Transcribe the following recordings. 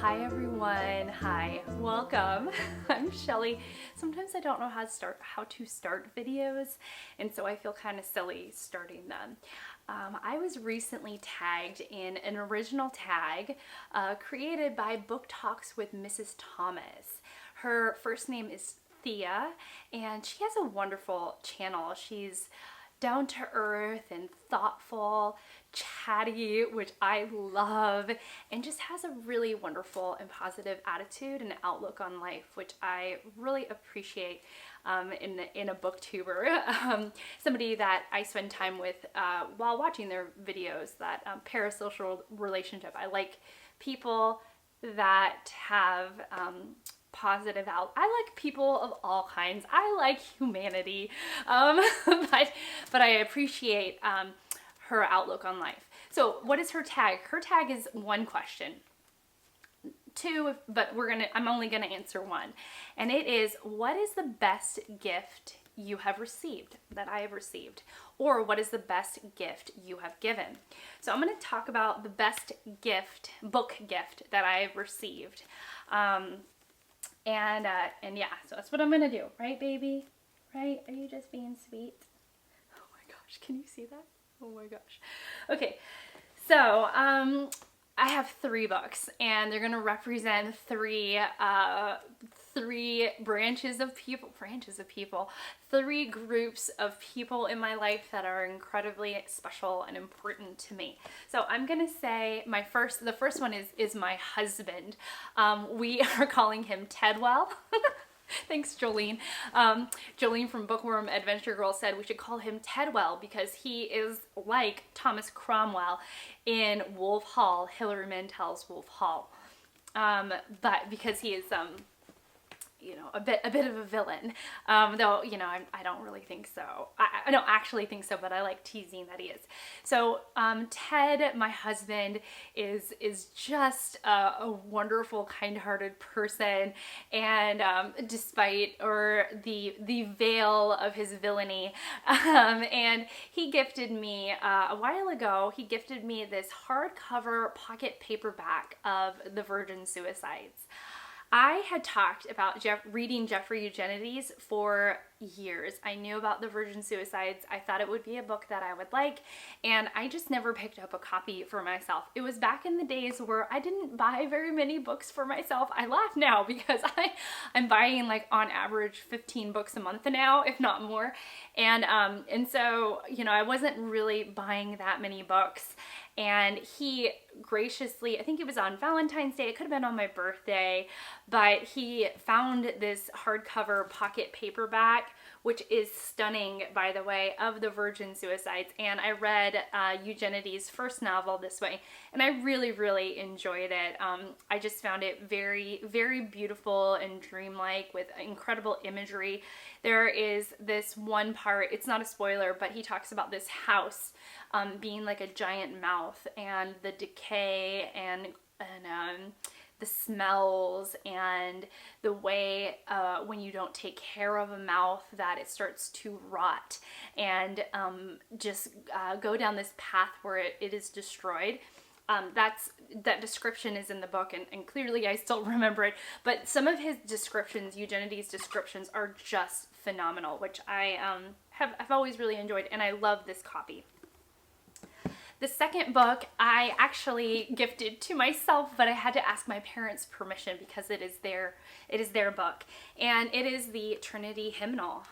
Hi everyone, hi, welcome. I'm Shelly. Sometimes I don't know how to start videos, and so I feel kind of silly starting them. I was recently tagged in an original tag created by Book Talks with Mrs. Thomas. Her first name is Thea, and she has a wonderful channel. She's down to earth and thoughtful, chatty, which I love, and just has a really wonderful and positive attitude and outlook on life, which I really appreciate in a booktuber, somebody that I spend time with while watching their videos, that parasocial relationship. I like people that have positive out. I like people of all kinds. I like humanity, but I appreciate her outlook on life. So what is her tag? Her tag is one question. Two, but I'm only gonna answer one. And it is, what is the best gift you have received, that I have received? Or what is the best gift you have given? So I'm gonna talk about the best gift, book gift that I have received. And yeah, so that's what I'm gonna do, right, baby? Right? Are you just being sweet? Oh my gosh, can you see that? Oh my gosh. Okay, so I have 3 books, and they're gonna represent three branches of people, 3 groups of people in my life that are incredibly special and important to me. So I'm gonna say the first one is my husband. We are calling him Tedwell. Thanks, Jolene. Jolene from Bookworm Adventure Girl said we should call him Tedwell because he is like Thomas Cromwell in Wolf Hall, Hilary Mantel's Wolf Hall. But because he is a bit of a villain, though, I don't really think so. I don't actually think so, but I like teasing that he is. So, Ted, my husband, is just a wonderful, kind-hearted person, and despite the veil of his villainy, and he gifted me a while ago. He gifted me this hardcover pocket paperback of The Virgin Suicides. I had talked about reading Jeffrey Eugenides for years. I knew about The Virgin Suicides. I thought it would be a book that I would like, and I just never picked up a copy for myself. It was back in the days where I didn't buy very many books for myself. I laugh now because I'm buying like on average 15 books a month now, if not more. And so, I wasn't really buying that many books. And he graciously, I think it was on Valentine's Day, it could have been on my birthday, but he found this hardcover pocket paperback, which is stunning, by the way, of The Virgin Suicides. And I read Eugenides' first novel this way, and I really, really enjoyed it. I just found it very, very beautiful and dreamlike with incredible imagery. There is this one part, it's not a spoiler, but he talks about this house being like a giant mouth, and the decay and the smells and the way when you don't take care of a mouth that it starts to rot and just go down this path where it is destroyed. That description is in the book, and clearly I still remember it, but some of his descriptions, Eugenides' descriptions, are just phenomenal, which I've always really enjoyed, and I love this copy. The second book I actually gifted to myself, but I had to ask my parents' permission because it is their book, and it is the Trinity hymnal.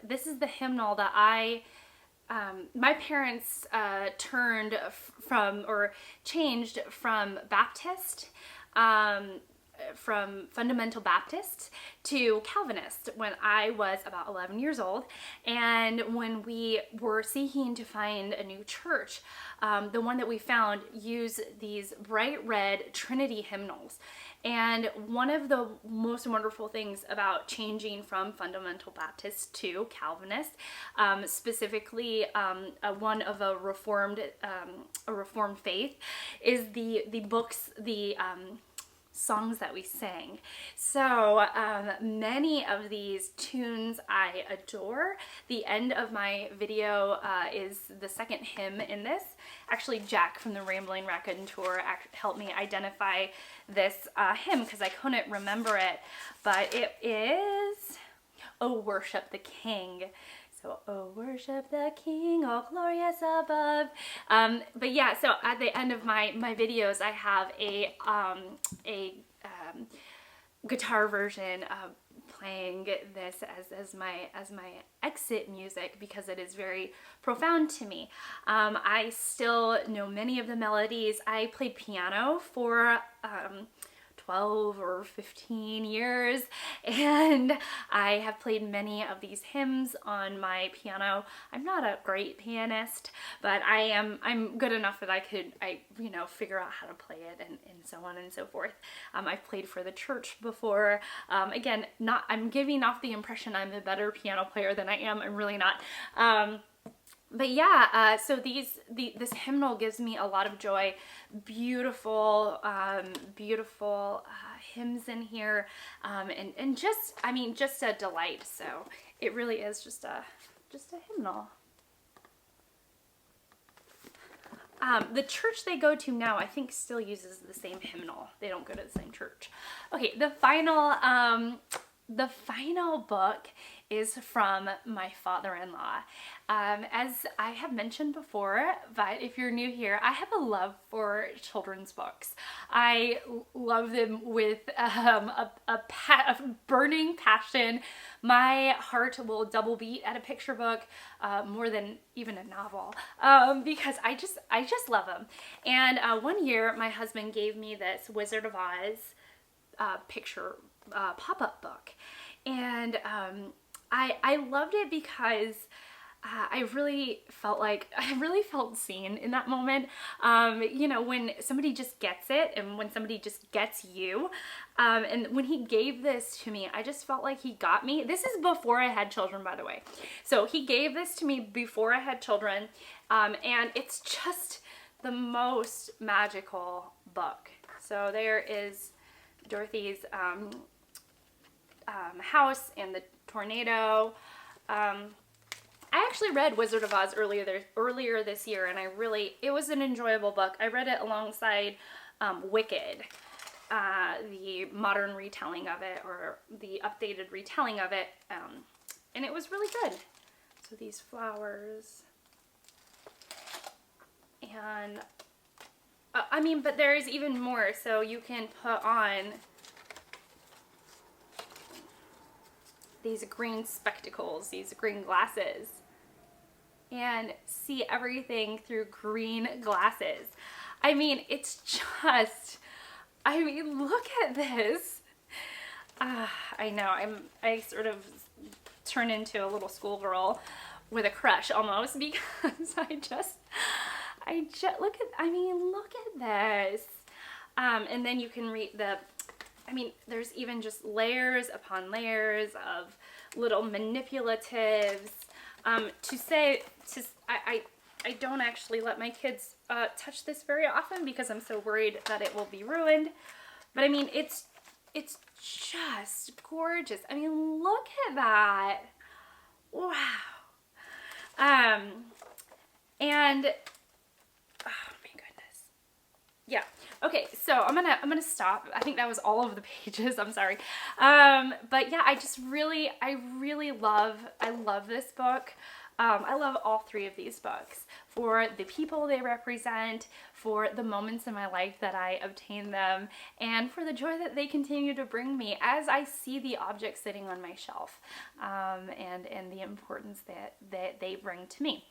This is the hymnal that my parents changed from Baptist, from fundamental Baptist to Calvinist when I was about 11 years old. And when we were seeking to find a new church, the one that we found used these bright red Trinity hymnals. And one of the most wonderful things about changing from fundamental Baptist to Calvinist, specifically one of a reformed faith, is the books, songs that we sang. So many of these tunes I adore. The end of my video is the second hymn in this. Actually, Jack from the Rambling Raccoon Tour helped me identify this hymn because I couldn't remember it, but it is "Oh Worship the King." So, oh, worship the King, oh, glorious above. But yeah, so at the end of my videos, I have a guitar version of playing this as my exit music because it is very profound to me. I still know many of the melodies. I played piano for 12 or 15 years, and I have played many of these hymns on my piano. I'm not a great pianist, but I'm good enough that I figure out how to play it and so on and so forth. I've played for the church before. Again, I'm giving off the impression I'm a better piano player than I am. I'm really not. But yeah, so this hymnal gives me a lot of joy. Beautiful, beautiful hymns in here, and just a delight. So it really is just a hymnal. The church they go to now, I think, still uses the same hymnal. They don't go to the same church. Okay, the final book is from my father-in-law. As I have mentioned before, but if you're new here, I have a love for children's books. I love them with a burning passion. My heart will double beat at a picture book more than even a novel because I just love them. And one year, my husband gave me this Wizard of Oz picture pop-up book, and I loved it because I really felt seen in that moment. You know, when somebody just gets it and when somebody just gets you. And when he gave this to me, I just felt like he got me. This is before I had children, by the way. So he gave this to me before I had children. And it's just the most magical book. So there is Dorothy's house and the tornado. I actually read Wizard of Oz earlier this year, and it was an enjoyable book. I read it alongside Wicked, the modern retelling of it, or the updated retelling of it, and it was really good. So these flowers, and but there's even more. So you can put on these green spectacles, these green glasses, and see everything through green glasses. It's just, look at this. I know, I sort of turn into a little schoolgirl with a crush almost because I just look at this. And then you can read there's even just layers upon layers of little manipulatives. I don't actually let my kids touch this very often because I'm so worried that it will be ruined. But it's just gorgeous. Look at that. Wow. And oh my goodness. Yeah. Okay, so I'm gonna stop. I think that was all of the pages. I'm sorry. But yeah, I really love this book. I love all three of these books for the people they represent, for the moments in my life that I obtain them, and for the joy that they continue to bring me as I see the objects sitting on my shelf, and the importance that they bring to me.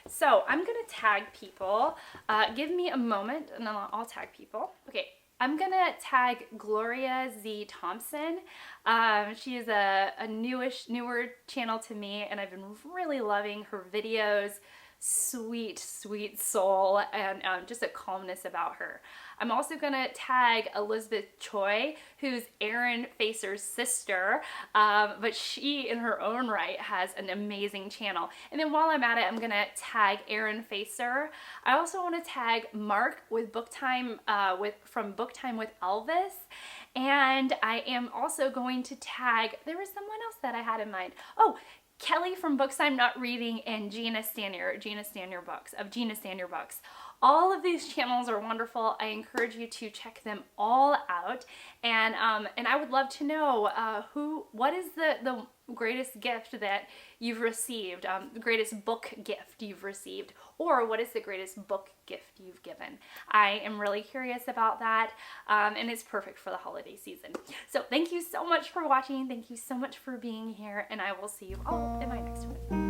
So I'm gonna tag people. Give me a moment and then I'll tag people. Okay. I'm gonna tag Gloria Z Thompson. She is a newer channel to me, and I've been really loving her videos. sweet, sweet soul, and just a calmness about her. I'm also gonna tag Elizabeth Choi, who's Aaron Facer's sister, but she in her own right has an amazing channel. And then while I'm at it, I'm gonna tag Aaron Facer. I also want to tag Mark with Book Time from Book Time with Elvis. And I am also going to tag, there was someone else that I had in mind. Oh, Kelly from Books I'm Not Reading, and Gina Stanier Books. All of these channels are wonderful. I encourage you to check them all out. And I would love to know what is the greatest gift that you've received, the greatest book gift you've received, or what is the greatest book gift you've given. I am really curious about that, and it's perfect for the holiday season. So thank you so much for watching. Thank you so much for being here, and I will see you all in my next one.